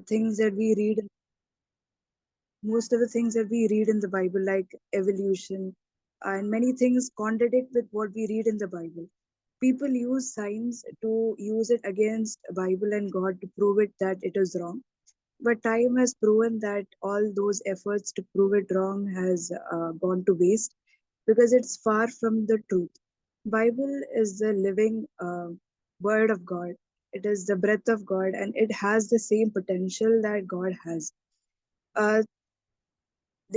things that we read, most of the things that we read in the Bible, like evolution and many things, contradict with what we read in the Bible. People use science to use it against Bible and God to prove it that it is wrong. But time has proven that all those efforts to prove it wrong has gone to waste because it's far from the truth. Bible is the living word of God. It is the breath of God, and it has the same potential that God has. Uh,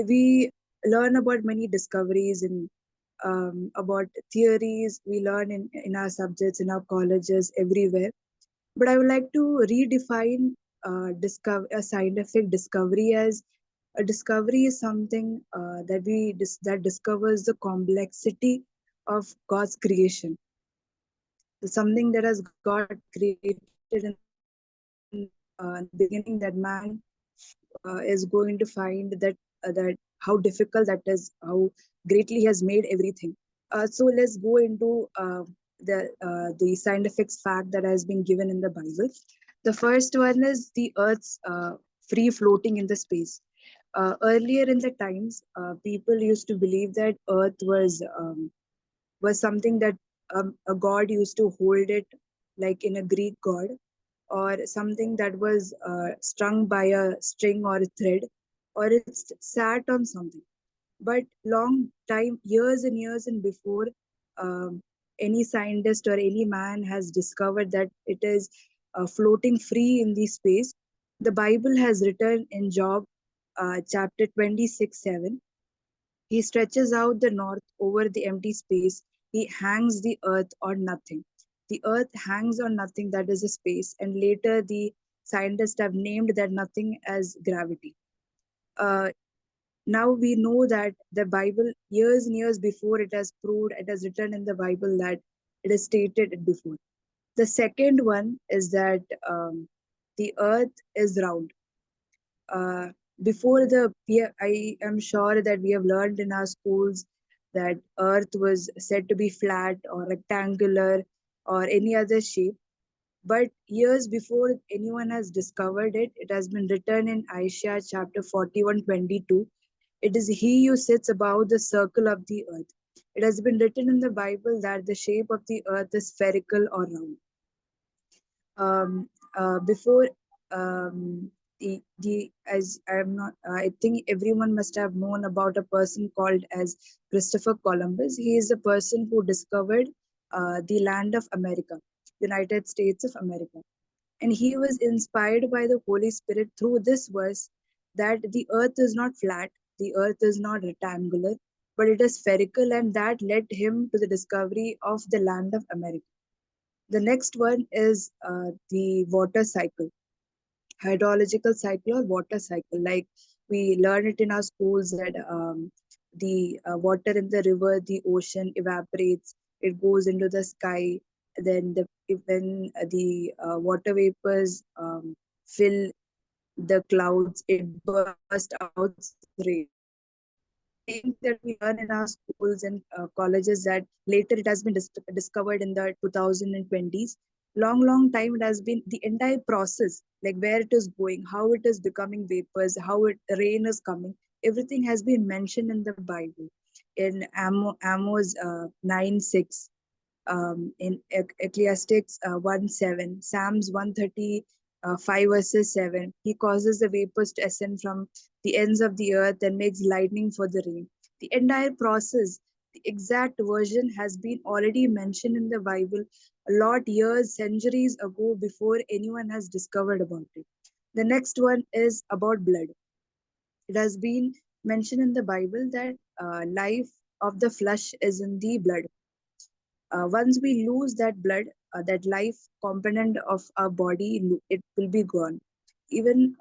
we learn about many discoveries and about theories we learn in our subjects, in our colleges, everywhere. But I would like to redefine a scientific discovery as a discovery is something that discovers the complexity of God's creation, something that has God created in the beginning, that man is going to find that how difficult that is, how greatly he has made everything. So let's go into the scientific fact that has been given in the Bible. The first one is the Earth's free floating in the space. Earlier in the times, people used to believe that Earth was something that a god used to hold it, like in a Greek god, or something that was strung by a string or a thread, or it sat on something. But long time, years and years and before, um, any scientist or any man has discovered that it is floating free in the space. The Bible has written in Job chapter 26:7. He stretches out the north over the empty space. He hangs the earth on nothing. The earth hangs on nothing, that is a space. And later, the scientists have named that nothing as gravity. Uh, Now we know that the Bible, years and years before, it has proved, it has written in the Bible that it is stated it before. The second one is that the earth is round. uh, Before I am sure that we have learned in our schools that Earth was said to be flat or rectangular or any other shape. But years before anyone has discovered it, it has been written in Isaiah chapter 41:22. It is He who sits above the circle of the earth. It has been written in the Bible that the shape of the earth is spherical or round. Before the as I'm not I think everyone must have known about a person called as Christopher Columbus. He is the person who discovered the land of America, United States of America, and he was inspired by the Holy Spirit through this verse that the earth is not flat, the earth is not rectangular, but it is spherical, and that led him to the discovery of the land of America. The next one is the water cycle, hydrological cycle or water cycle. Like we learn it in our schools that the water in the river, the ocean evaporates, it goes into the sky. Then when the water vapors fill the clouds, it bursts out rain. The same thing that we learn in our schools and colleges, that later it has been discovered in the 2020s. Long time it has been the entire process, like where it is going, how it is becoming vapors, how it rain is coming. Everything has been mentioned in the Bible, in Amos 9:6, in Ecclesiastes 1:7, Psalms 130, 5 verses 7. He causes the vapors to ascend from the ends of the earth and makes lightning for the rain. The entire process, the exact version has been already mentioned in the Bible a lot years, centuries ago before anyone has discovered about it. The next one is about blood. It has been mentioned in the Bible that life of the flesh is in the blood. Once we lose that blood, that life component of our body, it will be gone. Even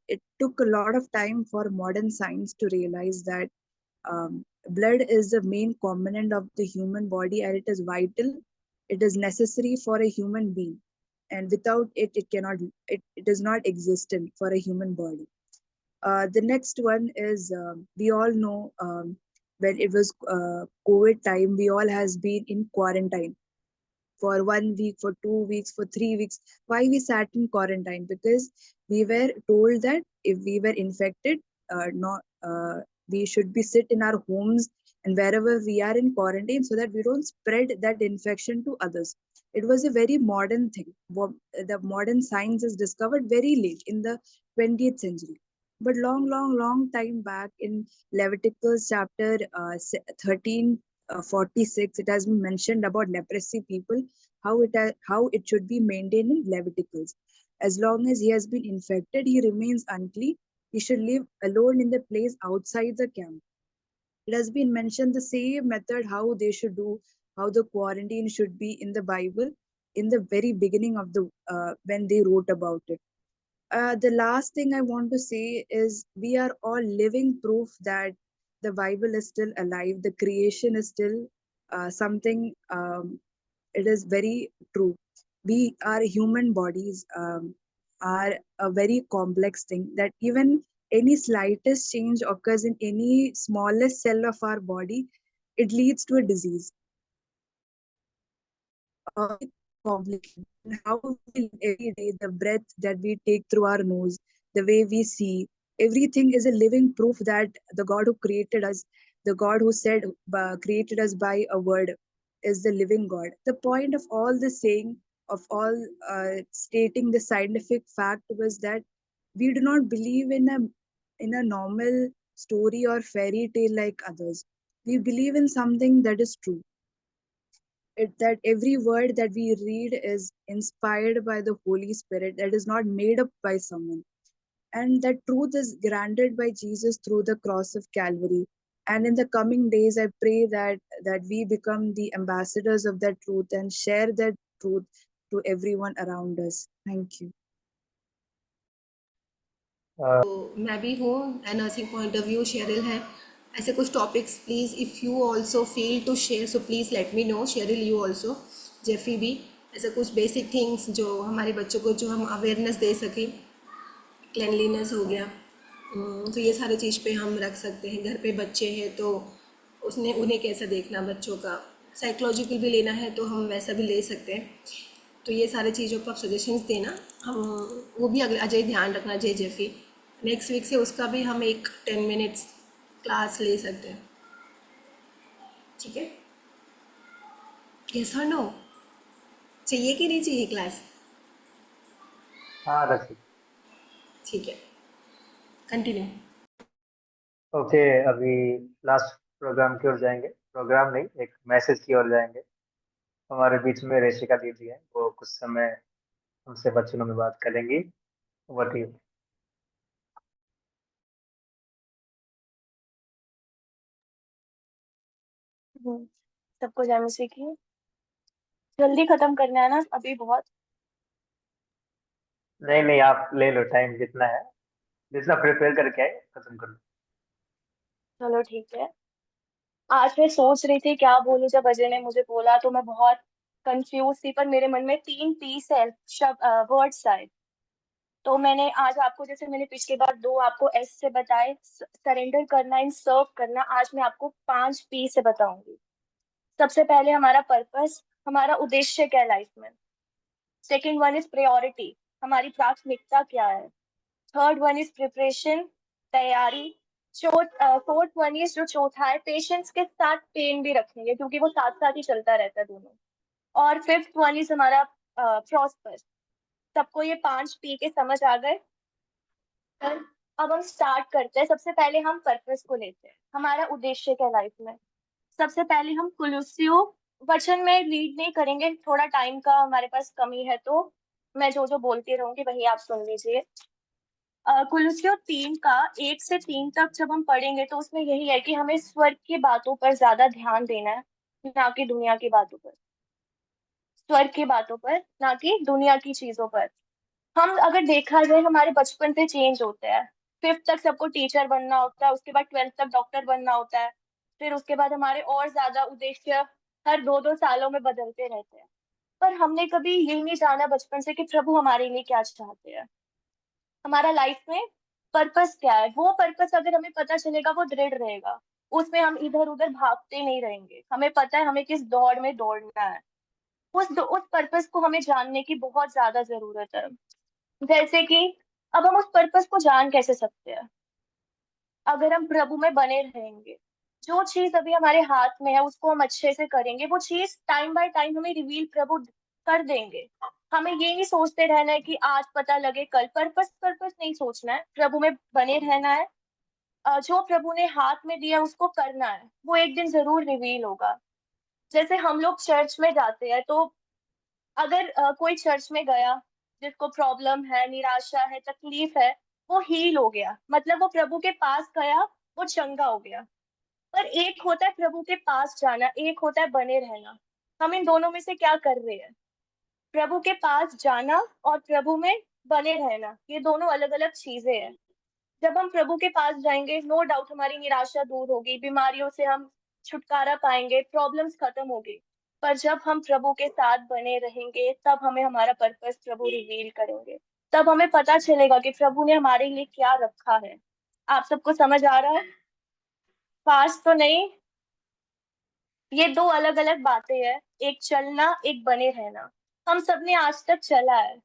it took a lot of time for modern science to realize that blood is the main component of the human body, and it is vital. It is necessary for a human being, and without it, it is not existent for a human body. The next one is we all know when it was COVID time, we all has been in quarantine for 1 week, for 2 weeks, for 3 weeks. Why we sat in quarantine? Because we were told that if we were infected, not we should be sit in our homes and wherever we are in quarantine so that we don't spread that infection to others. It was a very modern thing. The modern science is discovered very late in the 20th century. But long time back in Leviticus chapter 13, 46, it has been mentioned about leprosy people, how it should be maintained in Leviticus. As long as he has been infected, he remains unclean. He should live alone in the place outside the camp. It has been mentioned the same method how they should do, how the quarantine should be in the Bible in the very beginning of the when they wrote about it. The last thing I want to say is we are all living proof that the Bible is still alive, the creation is still something, it is very true. We, our human bodies are a very complex thing that even any slightest change occurs in any smallest cell of our body, it leads to a disease. Complicated. And how we live every day, the breath that we take through our nose, the way we see, everything is a living proof that the God who created us, the God who said, created us by a word, is the living God. The point of all the saying, of all stating the scientific fact was that we do not believe in a normal story or fairy tale like others. We believe in something that is true, that every word that we read is inspired by the Holy Spirit, that is not made up by someone. And that truth is granted by Jesus through the cross of Calvary. And in the coming days, I pray that we become the ambassadors of that truth and share that truth to everyone around us. Thank you. तो मैं भी हूँ, nursing point of view Sheryl है। ऐसे कुछ topics please if you also feel to share so please let me know. Sheryl you also, Jeffy भी, ऐसे कुछ बेसिक थिंग्स जो हमारे बच्चों को जो हम अवेयरनेस दे सकें। क्लिनलीनेस हो गया, तो ये सारे चीज़ पे हम रख सकते हैं। घर पे बच्चे हैं तो उसने उन्हें कैसा देखना, बच्चों का साइकोलॉजिकल भी लेना है तो हम वैसा भी ले सकते हैं। तो ये सारे चीज़ों पर आप सजेशंस देना, हम वो भी अगले अजय ध्यान रखना, जय जेफी। नेक्स्ट वीक से उसका भी हम एक 10 मिनट्स क्लास ले सकते हैं, ठीक है? यस और नो, चाहिए कि नहीं चाहिए क्लास? हाँ रखिए। ठीक है, कंटिन्यू। ओके, अभी लास्ट प्रोग्राम की ओर जाएंगे। प्रोग्राम नहीं, एक मैसेज की ओर जाएंगे। हमारे बीच में रेशिका दीदी हैं, वो कुछ समय हमसे वचनों में बात करेंगी। Over to you. सबको जय मसीह की। जल्दी खत्म करना है ना अभी बहुत। नहीं नहीं, आप ले लो टाइम जितना है, जितना प्रिपेयर करके आए खत्म कर लो। चलो ठीक है। आज मैं सोच रही थी क्या बोलूं, जब अजय ने मुझे बोला तो मैं बहुत कंफ्यूज थी, पर मेरे मन में 3 पीस है शब्द वर्ड्स आए। तो मैंने आज आपको, जैसे मैंने पिछली बार 2 आपको एस से बताए, सरेंडर करना इन सर्व करना, आज मैं आपको 5 पी से बताऊंगी। सबसे पहले हमारा पर्पस, हमारा उद्देश्य क्या है लाइफ में। सेकेंड वन इज प्रायोरिटी, हमारी प्राथमिकता क्या है। थर्ड वन इज प्रिपरेशन, तैयारी। फोर्थ वन इज जो चौथा है, पेशेंस के साथ पेन भी रखेंगे क्योंकि वो साथ साथ ही चलता रहता है दोनों। और फिफ्थ वन इज हमारा प्रॉस्पर। सबको ये 5 पी के समझ आ गए? अब हम स्टार्ट करते हैं। सबसे पहले हम पर्पस को लेते हैं, हमारा उद्देश्य क्या लाइफ में। सबसे पहले हम कुलुस्सियों वचन में रीड नहीं करेंगे, थोड़ा टाइम का हमारे पास कमी है, तो मैं जो जो बोलती रहूंगी वही आप सुन लीजिए। कुलुस्सियों 3 का 1 से 3 तक जब हम पढ़ेंगे तो उसमें यही है कि हमें स्वर्ग की बातों पर ज्यादा ध्यान देना है, ना कि दुनिया की बातों पर। स्वर्ग की बातों पर, ना कि दुनिया की चीजों पर। हम अगर देखा जाए, हमारे बचपन से चेंज होते हैं। 5th तक सबको टीचर बनना होता है, उसके बाद 12th तक डॉक्टर बनना होता है, फिर उसके बाद हमारे और ज्यादा उद्देश्य हर 2-2 सालों में बदलते रहते हैं। पर हमने कभी यही नहीं जाना बचपन से कि प्रभु हमारे लिए क्या चाहते हैं, हमारा लाइफ में पर्पस क्या है। वो पर्पस अगर हमें पता चलेगा, वो दृढ़ रहेगा, उसमें हम इधर उधर भागते नहीं रहेंगे। हमें पता है हमें किस दौड़ में दौड़ना है। उस पर्पस को हमें जानने की बहुत ज्यादा जरूरत है। जैसे कि अब हम उस पर्पस को जान कैसे सकते हैं? अगर हम प्रभु में बने रहेंगे, जो चीज अभी हमारे हाथ में है उसको हम अच्छे से करेंगे, वो चीज टाइम बाय टाइम हमें रिवील प्रभु कर देंगे। हमें ये नहीं सोचते रहना है कि आज पता लगे कल, पर्पस पर्पस नहीं सोचना है, प्रभु में बने रहना है। जो प्रभु ने हाथ में दिया उसको करना है, वो एक दिन जरूर रिवील होगा। जैसे हम लोग चर्च में जाते हैं, तो अगर कोई चर्च में गया जिसको प्रॉब्लम है, निराशा है, तकलीफ है, वो हील हो गया, मतलब वो प्रभु के पास गया, वो चंगा हो गया। पर एक होता है प्रभु के पास जाना, एक होता है बने रहना। हम इन दोनों में से क्या कर रहे हैं? प्रभु के पास जाना और प्रभु में बने रहना, ये दोनों अलग अलग चीजें हैं। जब हम प्रभु के पास जाएंगे, नो डाउट हमारी निराशा दूर होगी, बीमारियों से हम छुटकारा पाएंगे, प्रॉब्लम्स खत्म होगी। पर जब हम प्रभु के साथ बने रहेंगे, तब हमें हमारा पर्पस प्रभु रिवील करेंगे। तब हमें पता चलेगा कि प्रभु ने हमारे लिए क्या रखा है। आप सबको समझ आ रहा है? फास्ट तो नहीं। ये दो अलग अलग बातें हैं, एक चलना, एक बने रहना। हम सबने आज तक चला है,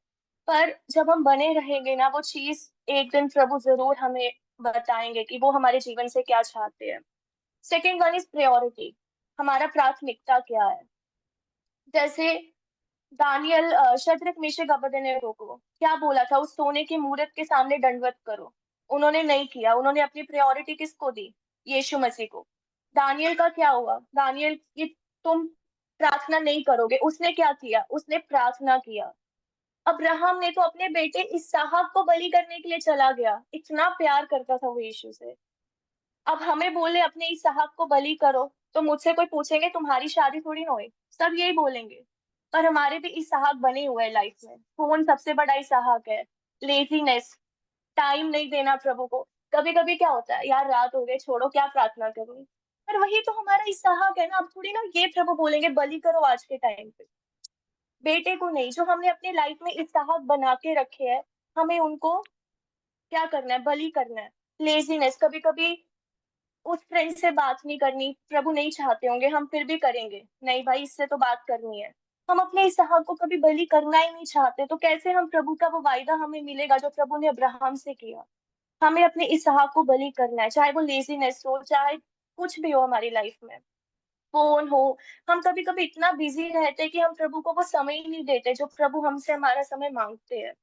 पर जब हम बने रहेंगे ना, वो चीज एक दिन प्रभु जरूर हमें बताएंगे कि वो हमारे जीवन से क्या चाहते हैं। Second one is priority. हमारा प्राथमिकता क्या है? जैसे दानियल, शद्रक मेशक अबेदनगो को क्या बोला था? उस सोने की मूरत के सामने दंडवत करो। उन्होंने नहीं किया, उन्होंने अपनी प्रायोरिटी किसको दी? यीशु मसीह को। दानियल का क्या हुआ? दानियल की, तुम प्रार्थना नहीं करोगे, उसने क्या किया? उसने प्रार्थना किया। अब्राहम ने तो अपने बेटे इसहाक को बलि करने के लिए चला गया, इतना प्यार करता था वो यीशु से। अब हमें बोले अपने इसहाक को बलि करो, तो मुझसे कोई पूछेंगे तुम्हारी शादी थोड़ी ना हुई, सब यही बोलेंगे। पर हमारे भी इसहाक बने हुए हैं लाइफ में। कौन सबसे बड़ा इसहाक है? लेजीनेस, टाइम नहीं देना प्रभु को। कभी कभी क्या होता है, यार रात हो गई, छोड़ो क्या प्रार्थना करूं। पर वही तो हमारा इसहाक है ना। अब थोड़ी ना ये प्रभु बोलेंगे बलि करो आज के टाइम पे, बेटे को नहीं। जो हमने अपनी लाइफ में इसहाक बना के रखे हैं, हमें उनको क्या करना है? बलि करना है। लेजीनेस, कभी कभी उस फ्रेंड से बात नहीं करनी, प्रभु नहीं चाहते होंगे, हम फिर भी करेंगे, नहीं भाई इससे तो बात करनी है। हम अपने इसहाक को कभी बलि करना ही नहीं चाहते, तो कैसे हम प्रभु का वो वायदा हमें मिलेगा जो प्रभु ने अब्राहम से किया? हमें अपने इसहाक को बलि करना है, चाहे वो लेजीनेस हो, चाहे कुछ भी हो हमारी लाइफ में, फोन हो। हम कभी कभी इतना बिजी रहते हैं कि हम प्रभु को वो समय ही नहीं देते जो प्रभु हमसे हमारा समय मांगते हैं।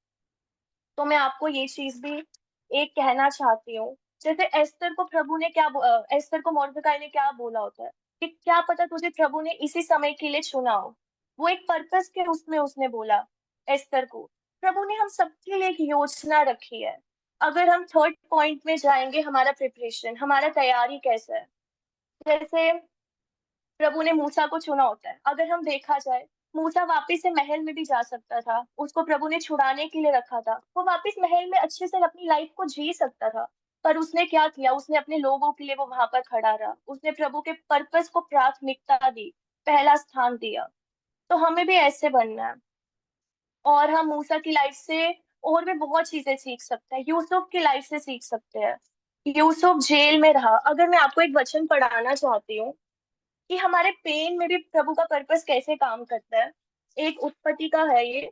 तो मैं आपको ये चीज भी एक कहना चाहती हूँ। जैसे एस्तर को प्रभु ने क्या एस्तर को मॉर्देकाई ने क्या बोला होता है कि क्या पता तुझे प्रभु ने इसी समय के लिए चुना हो। वो एक पर्पस के उसमें उसने बोला एस्तर को। प्रभु ने हम सबके लिए एक योजना रखी है। अगर हम थर्ड पॉइंट में जाएंगे, हमारा प्रिपरेशन, हमारा तैयारी कैसा है? जैसे प्रभु ने मूसा को चुना होता है, अगर हम देखा जाए, मूसा वापिस से महल में भी जा सकता था, उसको प्रभु ने छुड़ाने के लिए रखा था, वो वापिस महल में अच्छे से अपनी लाइफ को जी सकता था। पर उसने क्या किया? उसने अपने लोगों के लिए वो वहां पर खड़ा रहा, उसने प्रभु के पर्पस को प्राथमिकता दी, पहला स्थान दिया। तो हमें भी ऐसे बनना है। और हम मूसा की लाइफ से और भी बहुत चीजें सीख सकते हैं, यूसुफ की लाइफ से सीख सकते हैं। यूसुफ जेल में रहा। अगर मैं आपको एक वचन पढ़ाना चाहती हूँ कि हमारे पेन में भी प्रभु का पर्पस कैसे काम करता है, एक उत्पत्ति का है ये।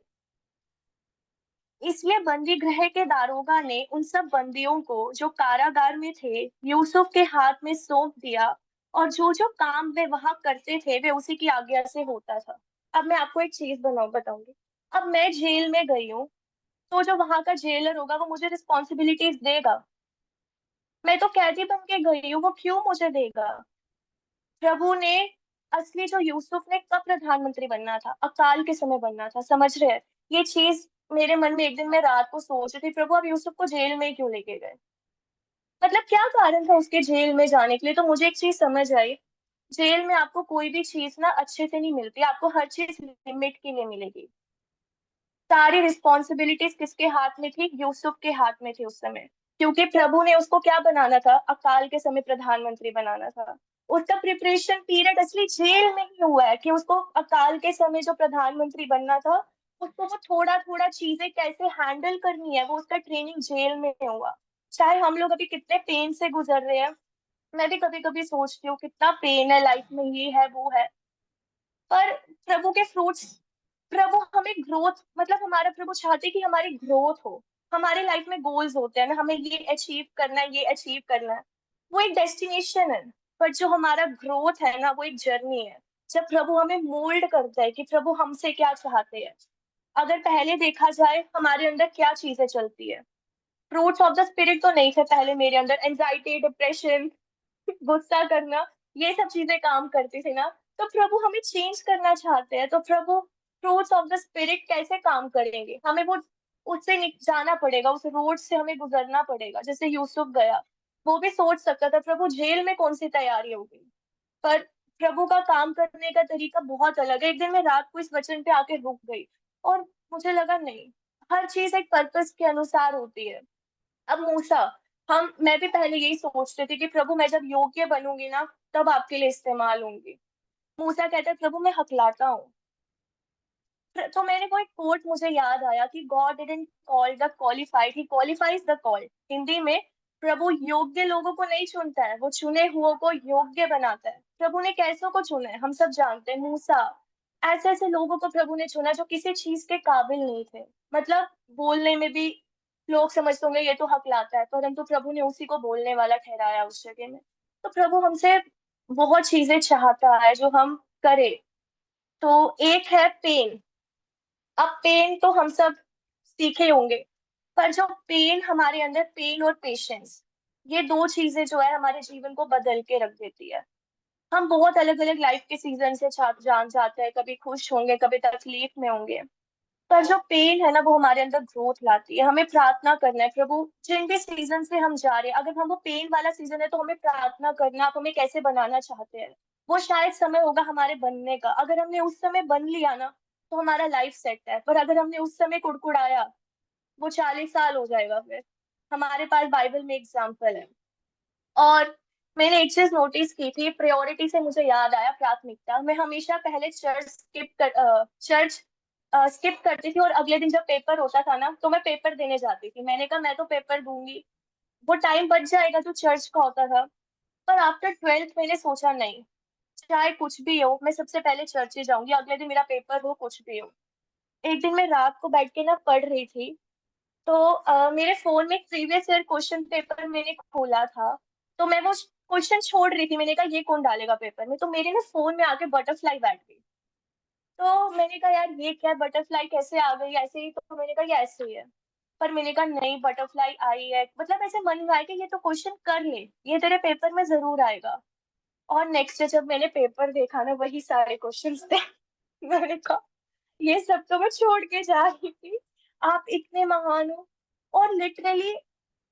इसलिए बंदी गृह के दारोगा ने उन सब बंदियों को जो कारागार में थे यूसुफ के हाथ में सौंप दिया, और जो जो काम वे वहां करते थे वे उसी की आज्ञा से होता था। अब मैं आपको एक चीज बताऊंगी। अब मैं जेल में गई हूँ, तो जो वहां का जेलर होगा वो मुझे रिस्पॉन्सिबिलिटीज देगा। मैं तो कैदी बन के गई हूँ, वो क्यों मुझे देगा? प्रभु ने, असली जो यूसुफ ने कब प्रधानमंत्री बनना था? अकाल के समय बनना था, समझ रहे हैं? ये चीज मेरे मन में एक दिन मैं रात को सोच रही थी, प्रभु आप यूसुफ को जेल में क्यों लेके गए? मतलब क्या कारण था उसके जेल में जाने के लिए? तो मुझे एक चीज समझ आई, जेल में आपको कोई भी चीज ना अच्छे से नहीं मिलती, आपको हर चीज लिमिट के लिए मिलेगी। सारी रिस्पॉन्सिबिलिटीज किसके हाथ में थी? यूसुफ के हाथ में थी उस समय, क्योंकि प्रभु ने उसको क्या बनाना था? अकाल के समय प्रधानमंत्री बनाना था। उसका प्रिपरेशन पीरियड असली जेल में ही हुआ है कि उसको अकाल के समय जो प्रधानमंत्री बनना था, उसको वो थोड़ा थोड़ा चीजें कैसे हैंडल करनी है, वो उसका ट्रेनिंग जेल में हुआ। चाहे हम लोग अभी कितने पेन से गुजर रहे हैं, मैं भी कभी कभी सोचती हूँ कितना पेन है लाइफ में, ये है वो है, पर प्रभु के फ्रूट्स प्रभु हमें ग्रोथ, मतलब हमारा प्रभु चाहते कि हमारी ग्रोथ हो। हमारे लाइफ में गोल्स होते हैं ना, हमें ये अचीव करना है, ये अचीव करना है, वो एक डेस्टिनेशन है। पर जो हमारा ग्रोथ है ना, वो एक जर्नी है। जब प्रभु हमें मोल्ड करता है कि प्रभु हमसे क्या चाहते हैं। अगर पहले देखा जाए हमारे अंदर क्या चीजें चलती है, फ्रूट्स ऑफ द स्पिरिट तो नहीं थे पहले मेरे अंदर, एंजाइटी, डिप्रेशन, गुस्सा करना, ये सब चीजें काम करती थी ना। तो प्रभु हमें चेंज करना चाहते हैं, तो प्रभु फ्रूट्स ऑफ द स्पिरिट कैसे काम करेंगे, हमें वो उससे जाना पड़ेगा, उस रोड से हमें गुजरना पड़ेगा। जैसे यूसुफ गया, वो भी सोच सकता था प्रभु जेल में कौन सी तैयारी होगी, पर प्रभु का काम करने का तरीका बहुत अलग है। एक दिन मैं रात को इस वचन पे आके रुक गई और मुझे लगा नहीं, हर चीज एक पर्पस के अनुसार होती है। अब मूसा, हम मैं भी पहले यही सोचती थी कि प्रभु मैं जब योग्य बनूंगी ना, तब आपके लिए इस्तेमाल होंगी। मूसा कहता है प्रभु मैं हकलाता हूँ। तो मैंने वो एक कोट मुझे याद आया कि God didn't call the qualified, he qualifies the called. Hindi में, प्रभु योग्य लोगों को नहीं चुनता है, वो चुने हुओं को योग्य बनाता है। प्रभु ने कैसों को चुना है हम सब जानते हैं, मूसा, ऐसे ऐसे लोगों को प्रभु ने चुना जो किसी चीज के काबिल नहीं थे। मतलब बोलने में भी लोग समझते होंगे ये तो हकलाता है, परंतु प्रभु ने उसी को बोलने वाला ठहराया उस जगह में। तो प्रभु हमसे बहुत चीजें चाहता है जो हम करें। तो एक है पेन। अब पेन तो हम सब सीखे होंगे, पर जो पेन हमारे अंदर, पेन और पेशेंस, ये दो चीजें जो है हमारे जीवन को बदल के रख देती है। हम बहुत अलग अलग लाइफ के सीजन से जान जाते हैं, कभी खुश होंगे, कभी तकलीफ में होंगे, पर जो पेन है ना, वो हमारे अंदर ग्रोथ लाती है। हमें प्रार्थना करना है, प्रभु जिन भी सीजन से हम जा रहे हैं, अगर हम वो पेन वाला सीजन है तो हमें प्रार्थना करना, आप हमें कैसे बनाना चाहते हैं। वो शायद समय होगा हमारे बनने का, अगर हमने उस समय बन लिया ना, तो हमारा लाइफ सेट है। पर अगर हमने उस समय कुड़कुड़ाया, वो 40 साल हो जाएगा फिर। हमारे पास बाइबल में एग्जाम्पल है। और मैंने एक चीज नोटिस की थी, प्रायोरिटी से मुझे याद आया, प्राथमिकता। मैं हमेशा पहले चर्च स्किप करती थी, और अगले दिन जब पेपर होता था ना, तो मैं पेपर देने जाती थी। मैंने कहा मैं तो पेपर दूंगी, वो टाइम बच जाएगा जो चर्च का होता था। पर आफ्टर 12th मैंने सोचा नहीं, चाहे कुछ भी हो, मैं सबसे पहले चर्च ही जाऊंगी, अगले दिन मेरा पेपर हो, कुछ भी हो। एक दिन मैं रात को बैठ के ना पढ़ रही थी, तो मेरे फोन में प्रीवियस ईयर क्वेश्चन पेपर मैंने खोला था। तो मैं वो क्वेश्चन छोड़ रही थी, मैंने कहा ये कौन डालेगा पेपर में, तो मेरे ना फोन में आके बटरफ्लाई बैठ गई। तो मैंने कहा यार ये क्या, बटरफ्लाई कैसे आ गई ऐसे ही, तो मैंने कहा ये ऐसे ही है। पर मैंने कहा नहीं, बटरफ्लाई आई है, मतलब ऐसे मन में आया कि ये तो क्वेश्चन कर ले, ये तेरे पेपर में जरूर आएगा। और नेक्स्ट डे जब मैंने पेपर देखा ना, वही सारे क्वेश्चन थे। मैंने कहा ये सब तो मैं छोड़ के जा रही थी, आप इतने महान हो। और लिटरली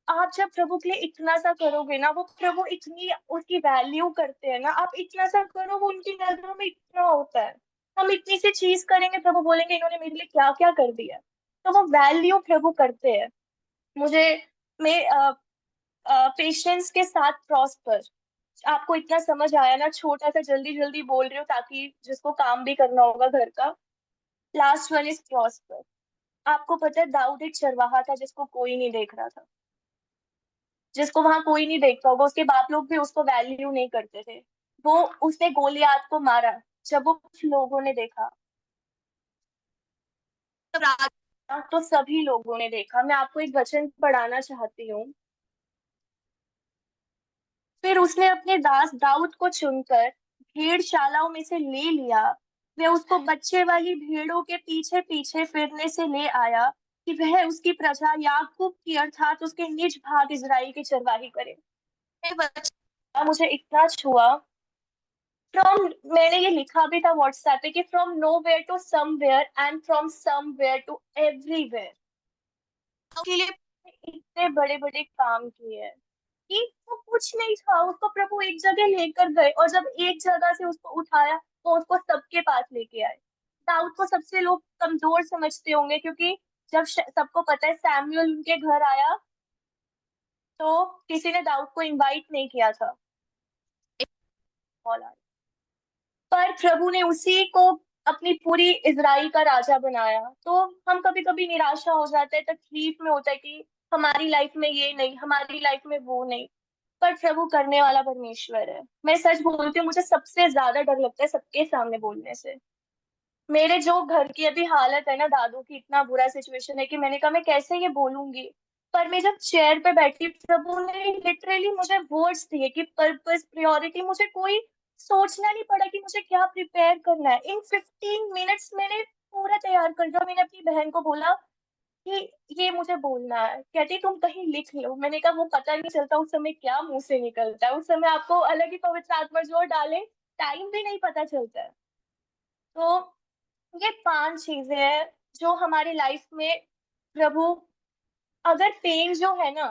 आप जब प्रभु के लिए इतना सा करोगे ना, वो प्रभु इतनी उसकी वैल्यू करते हैं ना, आप इतना सा करो, वो उनकी नजरों में इतना होता है। हम इतनी सी चीज करेंगे, प्रभु बोलेंगे इन्होंने मेरे लिए क्या क्या कर दिया। तो वो वैल्यू प्रभु करते हैं। मुझे, मैं पेशेंस के साथ प्रॉस्पर, आपको इतना समझ आया ना, छोटा सा जल्दी जल्दी बोल रही हूँ ताकि जिसको काम भी करना होगा घर का। Last one is prosper. आपको पता है दाऊद एक चरवाहा था जिसको कोई नहीं देख रहा था, जिसको वहां कोई नहीं देखता होगा, उसके बाप लोग भी उसको वैल्यू नहीं करते थे। वो, उसने गोलियात को मारा, जब वो कुछ लोगों ने देखा, तब तो सभी लोगों ने देखा। मैं आपको एक वचन पढ़ाना चाहती हूँ। फिर उसने अपने दास दाऊद को चुनकर भेड़शालाओं में से ले लिया। वह उसको बच्चे वाली भेड़ों के पीछे पीछे फिरने से ले आया, कि वह उसकी प्रजा याकूब की, अर्थात उसके निज भाग इजराइल की चरवाही करे। ये वचन मुझे इतना छुआ। फ्रॉम, मैंने ये लिखा भी था व्हाट्सएप पे कि from nowhere to somewhere and from somewhere to everywhere. के लिए इतने बड़े बड़े काम किए हैं कि वो कुछ नहीं था, उसको प्रभु एक जगह लेकर गए, और जब एक जगह से उसको उठाया तो उसको सबके पास लेके आए। दाऊद को सबसे लोग कमजोर समझते होंगे, क्योंकि जब सबको पता है सैमुअल उनके घर आया, तो किसी ने दाऊद को इनवाइट नहीं किया था। पर प्रभु ने उसी को अपनी पूरी इजराइल का राजा बनाया। तो हम कभी कभी निराशा हो जाते हैं, तकलीफ में होता है कि हमारी लाइफ में ये नहीं, हमारी लाइफ में वो नहीं। पर प्रभु करने वाला परमेश्वर है। मैं सच बोलती हूँ, मुझे सबसे ज्यादा डर लगता है सबके सामने बोलने से। मेरे जो घर की अभी हालत है ना दादू की, इतना बुरा सिचुएशन है कि मैंने कहा मैं कैसे ये बोलूंगी। पर मैं जब चेयर पे बैठी, प्रभु ने लिटरली मुझे वर्ड्स दिए कि पर्पस, प्रायोरिटी, मुझे कोई सोचना नहीं पड़ा कि मुझे क्या प्रिपेयर करना है। इन 15 मिनट्स मैंने पूरा तैयार कर दिया। मैंने अपनी बहन को बोला कि ये मुझे बोलना है। कहती तुम कहीं लिख लो। मैंने कहा वो पता नहीं चलता उस समय क्या मुंह से निकलता है, उस समय आपको अलग ही पवित्र आत्मा जोर डाले, टाइम भी नहीं पता चलता है। तो ये 5 चीजें हैं जो हमारी लाइफ में प्रभु, अगर पेन जो है ना,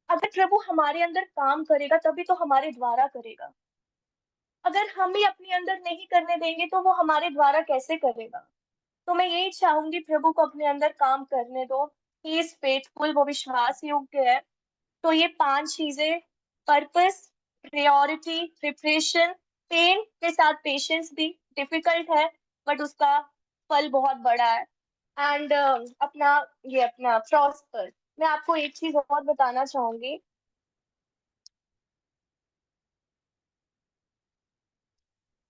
अगर प्रभु हमारे अंदर काम करेगा तभी तो हमारे द्वारा करेगा। अगर हम ही अपने अंदर नहीं करने देंगे तो वो हमारे द्वारा कैसे करेगा। तो मैं यही चाहूंगी प्रभु को अपने अंदर काम करने दो। ही इज फेथफुल, वो विश्वास योग्य है। तो ये 5 चीजें, पर्पस, प्रायोरिटी, प्रिपरेशन, पेन के साथ पेशेंस भी डिफिकल्ट है बट उसका फल बहुत बड़ा है। एंड अपना, ये अपना प्रॉस्पर। मैं आपको एक चीज और बताना चाहूंगी।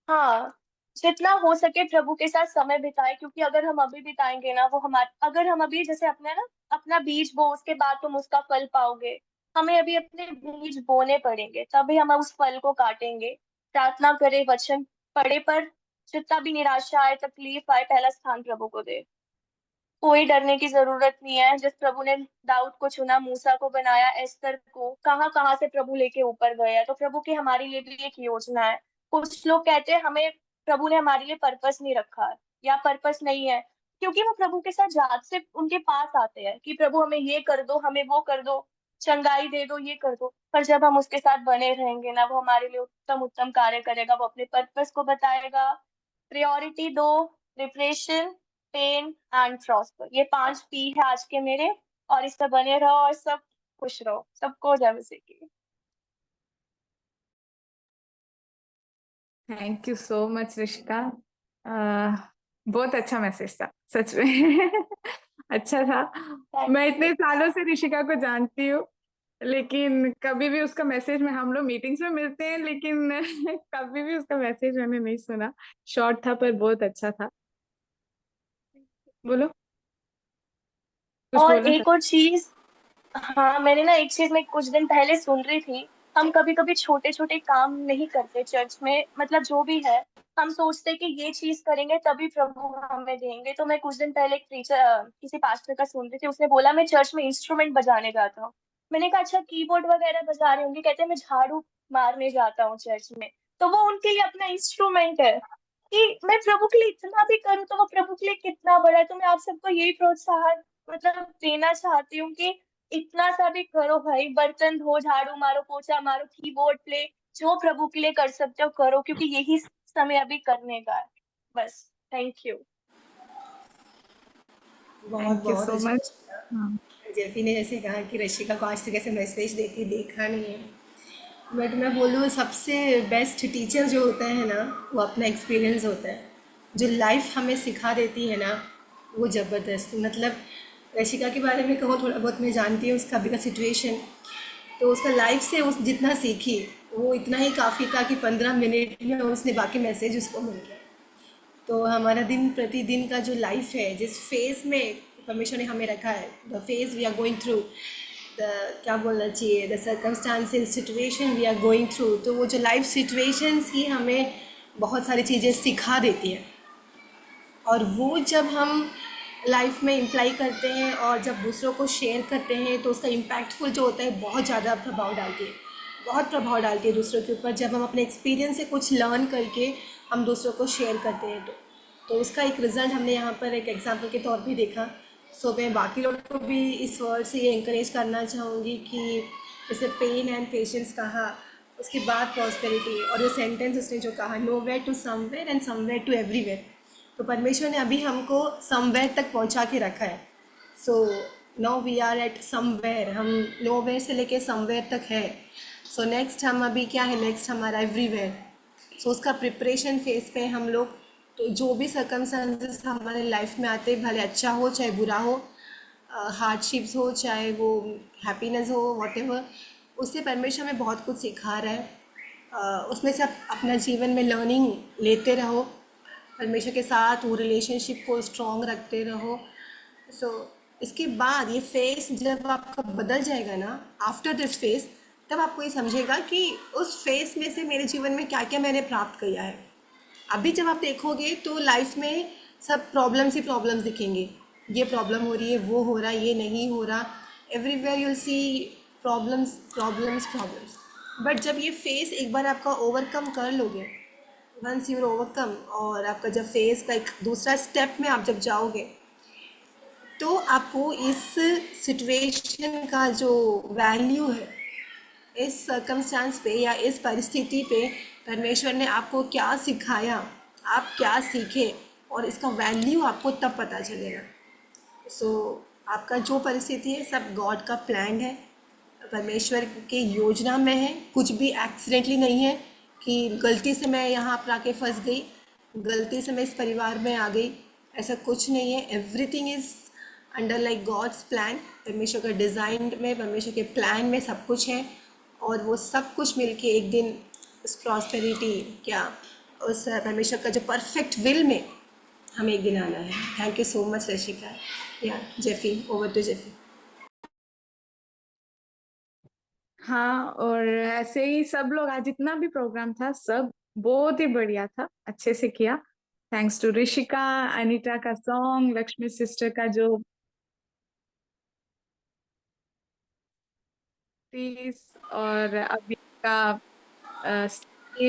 हाँ, जितना हो सके प्रभु के साथ समय बिताए, क्योंकि अगर हम अभी बिताएंगे ना, वो हमारे, अगर हम अभी जैसे अपने ना अपना बीज बो, उसके बाद तुम उसका फल पाओगे। हमें अभी अपने बीज बोने पड़ेंगे तभी हम उस फल को काटेंगे। प्रार्थना करें, वचन पढ़े, पर जितना भी निराशा आए, तकलीफ आए, पहला स्थान प्रभु को दे। कोई डरने की जरूरत नहीं है। जिस प्रभु ने दाऊद को चुना, मूसा को बनाया, एस्तर को कहाँ कहाँ से प्रभु लेके ऊपर गए हैं। तो प्रभु की हमारे लिए भी एक योजना है। कुछ लोग कहते हैं हमें प्रभु ने हमारे लिए पर्पस नहीं रखा है या पर्पस नहीं है, क्योंकि वो प्रभु के साथ जात से उनके पास आते हैं कि प्रभु हमें ये कर दो, हमें वो कर दो, चंगाई दे दो, ये कर दो। पर जब हम उसके साथ बने रहेंगे ना, वो हमारे लिए उत्तम उत्तम कार्य करेगा। वो अपने पर्पस को बताएगा। प्रायोरिटी दो, प्रिपरेशन, पेन एंड प्रॉस्पर। ये 5 P है आज के मेरे। और इस पर बने रहो और सब खुश रहो। सबको जय मसीह की। Thank you so much Rishika. Uh, बहुत अच्छा मैसेज था सच में। अच्छा था। थैंक मैं यू। इतने सालों से ऋषिका को जानती हूँ, लेकिन कभी भी उसका मैसेज में, हम लोग मीटिंग्स में मिलते हैं लेकिन कभी भी उसका मैसेज मैंने नहीं सुना। शॉर्ट था पर बहुत अच्छा था। बोलो, कुछ और बोलना था। एक और चीज, हाँ मैंने ना एक चीज मैं कुछ दिन पहले सुन रही थी। हम कभी कभी छोटे छोटे काम नहीं करते चर्च में, मतलब जो भी है, हम सोचते हैं कि ये चीज करेंगे तभी प्रभु हमें देंगे। तो मैं कुछ दिन पहले एक टीचर, किसी पास्टर का सुन रही थी। उसने बोला मैं चर्च में इंस्ट्रूमेंट बजाने जाता हूँ। मैंने कहा अच्छा, कीबोर्ड वगैरह बजा रहे होंगे। कहते हैं मैं झाड़ू मारने जाता हूँ चर्च में। तो वो उनके लिए अपना इंस्ट्रूमेंट है कि मैं प्रभु के लिए इतना भी करूँ तो वो प्रभु के लिए कितना बड़ा है। तो मैं आप सबको यही प्रोत्साहन मतलब देना चाहती हूँ कि इतना सा भी करो भाई। बर्तन धो, झाड़ू मारो, पोछा मारो, कीबोर्ड प्ले, जो प्रभु के लिए कर सकते हो करो, क्योंकि यही समय अभी करने का है। बस। Thank you. बहुत थैंक यू बहुत सो अच्छा। मच। जेफी ने जैसे कहा कि ऋषिका को आज तक ऐसे मैसेज देती देखा नहीं है, बट मैं बोलूँ सबसे बेस्ट टीचर जो होता है ना, वो अपना एक्सपीरियंस होता है। जो लाइफ हमें सिखा देती है ना, वो ज़बरदस्त। मतलब ऋषिका के बारे में कहूँ, थोड़ा बहुत मैं जानती हूँ उसका अभी का सिचुएशन। तो उसका लाइफ से उस जितना सीखी, वो इतना ही काफ़ी था कि 15 मिनट में उसने बाकी मैसेज उसको मिल गया। तो हमारा दिन प्रतिदिन का जो लाइफ है, जिस फेज में परमेश्वर ने हमें रखा है, the phase we are going through, the क्या बोलना चाहिए, the circumstances, situation we are going through, तो वो जो लाइफ सिचुएशंस ही हमें बहुत सारी चीज़ें सिखा देती हैं। और वो जब हम लाइफ में इम्प्लाई करते हैं और जब दूसरों को शेयर करते हैं, तो उसका इम्पैक्टफुल जो होता है, बहुत ज़्यादा प्रभाव डालती है, बहुत प्रभाव डालती है दूसरों के ऊपर। जब हम अपने एक्सपीरियंस से कुछ लर्न करके हम दूसरों को शेयर करते हैं, तो उसका एक रिज़ल्ट हमने यहाँ पर एक एग्जांपल के तौर पे देखा। सो मैं बाकी लोग को भी इस वर्ड से ये इंकरेज करना चाहूँगी कि जैसे पेन एंड पेशेंस कहा, उसके बाद प्रॉस्पेरिटी, और ये सेंटेंस उसने जो कहा, nowhere to somewhere and somewhere to everywhere. तो परमेश्वर ने अभी हमको समवेयर तक पहुंचा के रखा है। So now we are at somewhere, हम नोवेयर से लेके समवेयर तक है। सो नेक्स्ट हम अभी क्या है, नेक्स्ट हमारा एवरीवेयर। सो उसका प्रिपरेशन फेज पे हम लोग। तो जो भी सर्कमस्टेंसेस हमारे लाइफ में आते, भले अच्छा हो चाहे बुरा हो, हार्डशिप्स हो चाहे वो हैप्पीनेस हो, वॉटेवर, उससे परमेश्वर हमें बहुत कुछ सिखा रहा है। उसमें से आप अपना जीवन में लर्निंग लेते रहो। परमेश्वर के साथ वो रिलेशनशिप को स्ट्रॉन्ग रखते रहो। सो इसके बाद ये फेस जब आपका बदल जाएगा ना, आफ्टर दिस फेस, तब आपको ये समझेगा कि उस फेस में से मेरे जीवन में क्या क्या मैंने प्राप्त किया है। अभी जब आप देखोगे तो लाइफ में सब प्रॉब्लम्स ही प्रॉब्लम्स दिखेंगे, ये प्रॉब्लम हो रही है, वो हो रहा है, ये नहीं हो रहा, everywhere you will see problems problems problems. But जब ये फेस एक बार आपका ओवरकम कर लोगे, वंस यू ओवरकम, और आपका जब फेस का एक दूसरा स्टेप में आप जब जाओगे, तो आपको इस सिचुएशन का जो वैल्यू है, इस सर्कमस्टांस पे या इस परिस्थिति पे परमेश्वर ने आपको क्या सिखाया, आप क्या सीखे, और इसका वैल्यू आपको तब पता चलेगा। सो आपका जो परिस्थिति है सब गॉड का प्लान है, परमेश्वर के योजना में है, कुछ भी एक्सीडेंटली नहीं है कि गलती से मैं यहाँ पर आके फंस गई, गलती से मैं इस परिवार में आ गई, ऐसा कुछ नहीं है। Everything is under like God's plan. परमेश्वर का डिज़ाइन में, परमेश्वर के प्लान में सब कुछ है, और वो सब कुछ मिलके एक दिन उस प्रॉस्पेरिटी, क्या उस परमेश्वर का जो परफेक्ट विल में हमें एक दिन आना है। Thank you so much Rashika. या जेफी, ओवर टू जेफी। हाँ, और ऐसे ही सब लोग, आज जितना भी प्रोग्राम था सब बहुत ही बढ़िया था, अच्छे से किया। थैंक्स टू ऋषिका, अनीता का सॉन्ग, लक्ष्मी सिस्टर का जो और अभी का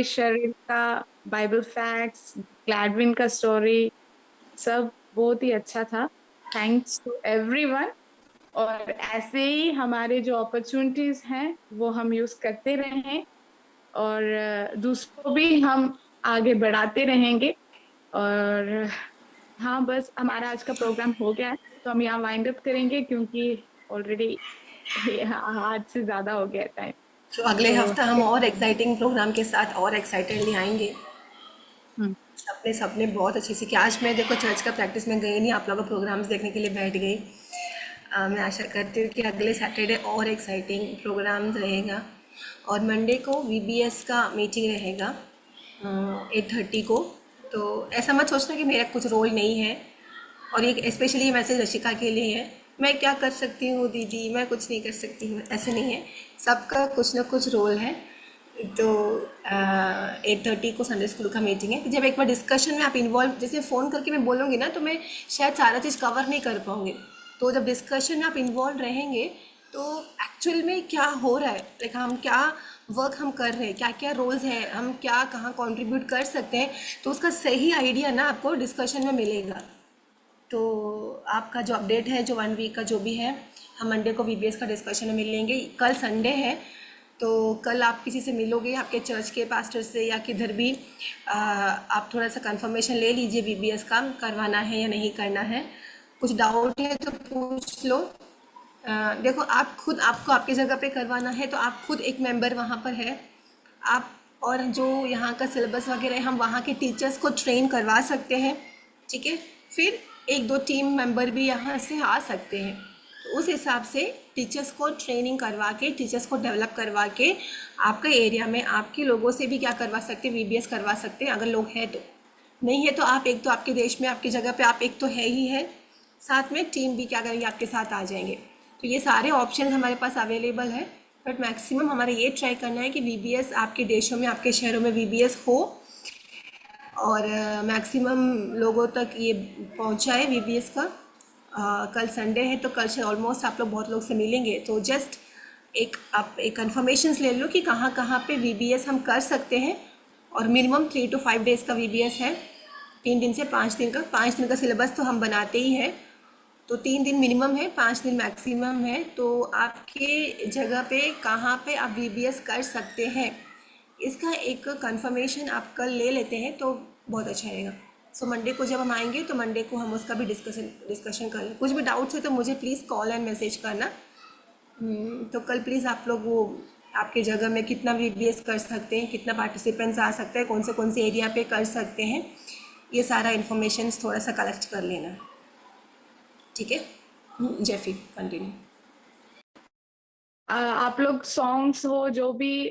शरीर का बाइबल फैक्ट्स, ग्लैडविन का स्टोरी, सब बहुत ही अच्छा था। Thanks to everyone. और ऐसे ही हमारे जो अपॉर्चुनिटीज हैं वो हम यूज करते रहें, और दूसरों को भी हम आगे बढ़ाते रहेंगे। और हाँ, बस हमारा आज का प्रोग्राम हो गया है, तो हम यहाँ वाइंड अप करेंगे क्योंकि ऑलरेडी आज से ज्यादा हो गया टाइम। तो अगले तो हफ्ता हम और एक्साइटिंग प्रोग्राम के साथ और एक्साइटेडली आएंगे। हम्म, सबने सबने बहुत अच्छे से किया। आज मैं देखो चर्च का प्रैक्टिस में गई नहीं, आप लोगों को प्रोग्राम्स देखने के लिए बैठ गई। मैं आशा करती हूँ कि अगले सैटरडे और एक्साइटिंग प्रोग्राम्स रहेगा। और मंडे को वीबीएस का मीटिंग रहेगा 8:30 को। तो ऐसा मत सोचना कि मेरा कुछ रोल नहीं है, और ये स्पेशली ये मैसेज रशिका के लिए है। मैं क्या कर सकती हूँ दीदी, मैं कुछ नहीं कर सकती हूँ, ऐसे नहीं है, सबका कुछ ना कुछ रोल है। तो 8:30 को संडे स्कूल का मीटिंग है। जब एक बार डिस्कशन में आप इन्वॉल्व, जैसे फ़ोन करके मैं बोलूँगी ना, तो मैं शायद सारा चीज़ कवर नहीं कर पाऊँगी। तो जब डिस्कशन में आप इन्वॉल्व रहेंगे तो एक्चुअल में क्या हो रहा है, लाइक हम क्या वर्क हम कर रहे हैं, क्या क्या रोल्स हैं, हम क्या कहाँ कंट्रीब्यूट कर सकते हैं, तो उसका सही आइडिया ना आपको डिस्कशन में मिलेगा। तो आपका जो अपडेट है, जो 1 वीक का जो भी है, हम मंडे को वीबीएस का डिस्कशन में मिल लेंगे। कल संडे है, तो कल आप किसी से मिलोगे, आपके चर्च के पास्टर से या किधर भी, आप थोड़ा सा कंफर्मेशन ले लीजिए वीबीएस का करवाना है या नहीं करना है। कुछ डाउट है तो पूछ लो। देखो, आप खुद, आपको आपकी जगह पे करवाना है तो आप खुद एक मेंबर वहाँ पर है आप, और जो यहाँ का सिलेबस वगैरह है हम वहाँ के टीचर्स को ट्रेन करवा सकते हैं, ठीक है। फिर 1-2 टीम मेंबर भी यहाँ से आ सकते हैं, तो उस हिसाब से टीचर्स को ट्रेनिंग करवा के, टीचर्स को डेवलप करवा के आपके एरिया में आपके लोगों से भी क्या करवा सकते हैं, वीबीएस करवा सकते हैं अगर लोग हैं तो। नहीं है तो आप एक तो आपके देश में, आपकी जगह पे आप एक तो है ही है, साथ में टीम भी क्या करेंगे, आपके साथ आ जाएंगे। तो ये सारे ऑप्शन हमारे पास अवेलेबल है, बट मैक्सिमम हमारा ये ट्राई करना है कि वीबीएस आपके देशों में, आपके शहरों में वीबीएस हो, और मैक्सिमम लोगों तक ये पहुंचाए वीबीएस का। कल संडे है तो कल से ऑलमोस्ट आप लोग बहुत लोग से मिलेंगे, तो जस्ट आप एक कन्फर्मेशंस ले लो कि कहाँ कहाँ पे वीबीएस हम कर सकते हैं। और मिनिमम 3 to 5 डेज़ का वीबीएस है, 3 दिन से 5 दिन का। 5 दिन का सिलेबस तो हम बनाते ही हैं, तो 3 दिन मिनिमम है, 5 दिन मैक्सिमम है। तो आपके जगह पे कहाँ पे आप वीबीएस कर सकते हैं, इसका एक कंफर्मेशन आप कल ले लेते हैं तो बहुत अच्छा रहेगा। सो मंडे को जब हम आएंगे तो मंडे को हम उसका भी डिस्कशन कर लें। कुछ भी डाउट्स है तो मुझे प्लीज़ कॉल एंड मैसेज करना। तो कल प्लीज़ आप लोग वो आपके जगह में कितना वीबीएस कर सकते हैं, कितना पार्टिसिपेंट्स आ सकते हैं, कौन से एरिया पे कर सकते हैं, ये सारा इन्फॉर्मेशन थोड़ा सा कलेक्ट कर लेना, ठीक है। जेफी कंटिन्यू। आप लोग सॉन्ग्स हो जो भी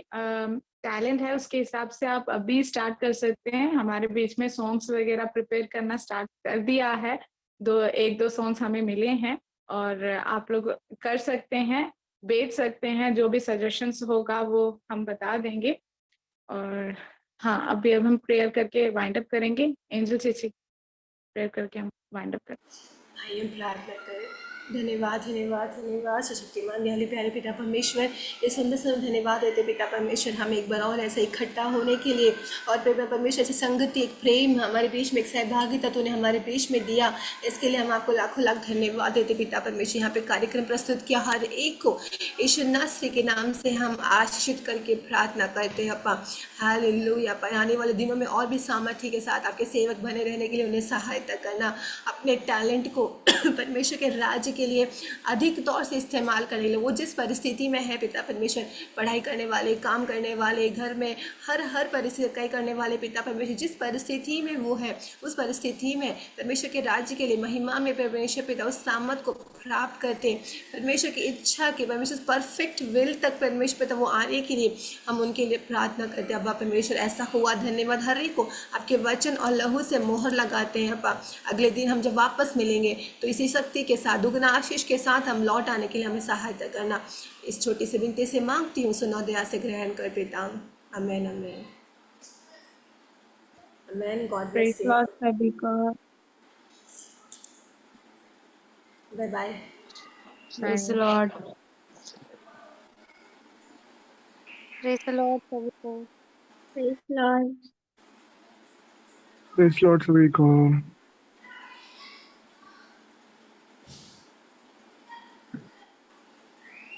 टैलेंट है उसके हिसाब से आप अभी स्टार्ट कर सकते हैं। हमारे बीच में सॉन्ग्स वगैरह प्रिपेयर करना स्टार्ट कर दिया है, एक दो सॉन्ग्स हमें मिले हैं और आप लोग कर सकते हैं, बेच सकते हैं। जो भी सजेशंस होगा वो हम बता देंगे। और हाँ, अब हम प्रेयर करके वाइंड अप करेंगे। एंजल चेची प्रेयर करके हम वाइंड अप करेंगे। आइए प्रार्थना करें। धन्यवाद धन्यवाद धन्यवाद सशक्तिमान न्यारे प्यारे पिता परमेश्वर, ये सुंदर सुंदर धन्यवाद देते पिता परमेश्वर हमें एक बार और ऐसे इकट्ठा होने के लिए, और पिता परमेश्वर ऐसी संगति, एक प्रेम हमारे बीच में, एक सहभागिता तूने हमारे बीच में दिया, इसके लिए हम आपको लाखों लाख धन्यवाद देते पिता परमेश्वर। यहाँ पे कार्यक्रम प्रस्तुत किया हर एक को यीशु नासरी के नाम से हम आशीषित करके प्रार्थना करते हैं अपा। हालेलुया। पर आने वाले दिनों में और भी सामर्थ्य के साथ आपके सेवक बने रहने के लिए उन्हें सहायता करना, अपने टैलेंट को परमेश्वर के राज्य के लिए अधिक तौर से इस्तेमाल करने के लिए, वो जिस परिस्थिति में है पिता परमेश्वर, पढ़ाई करने वाले, काम करने वाले, घर में हर परिस्थिति करने वाले पिता परमेश्वर, जिस परिस्थिति में वो है उस परिस्थिति में परमेश्वर के राज्य के लिए महिमा में परमेश्वर पिता उस सामर्थ को प्राप्त करते, परमेश्वर की इच्छा के, परमेश्वर परफेक्ट विल तक परमेश्वर पिता वो आने के लिए हम उनके लिए प्रार्थना करते हैं। अब्बा परमेश्वर ऐसा हुआ, धन्यवाद। हर एक को आपके वचन और लहू से मोहर लगाते हैं अब्बा। अगले दिन हम जब वापस मिलेंगे तो इसी शक्ति के साथ, दुगना आशीष के साथ हम लौट आने के लिए हमें सहायता करना। इस छोटी सी विनती से मांगती हूँ, सुनो दया से ग्रहण कर पिता। Amen amen amen. God praise bless you. Lord सभी को। Bye bye. Praise the Lord. Praise the Lord, everyone. Praise the Lord. Praise Lord सभी को।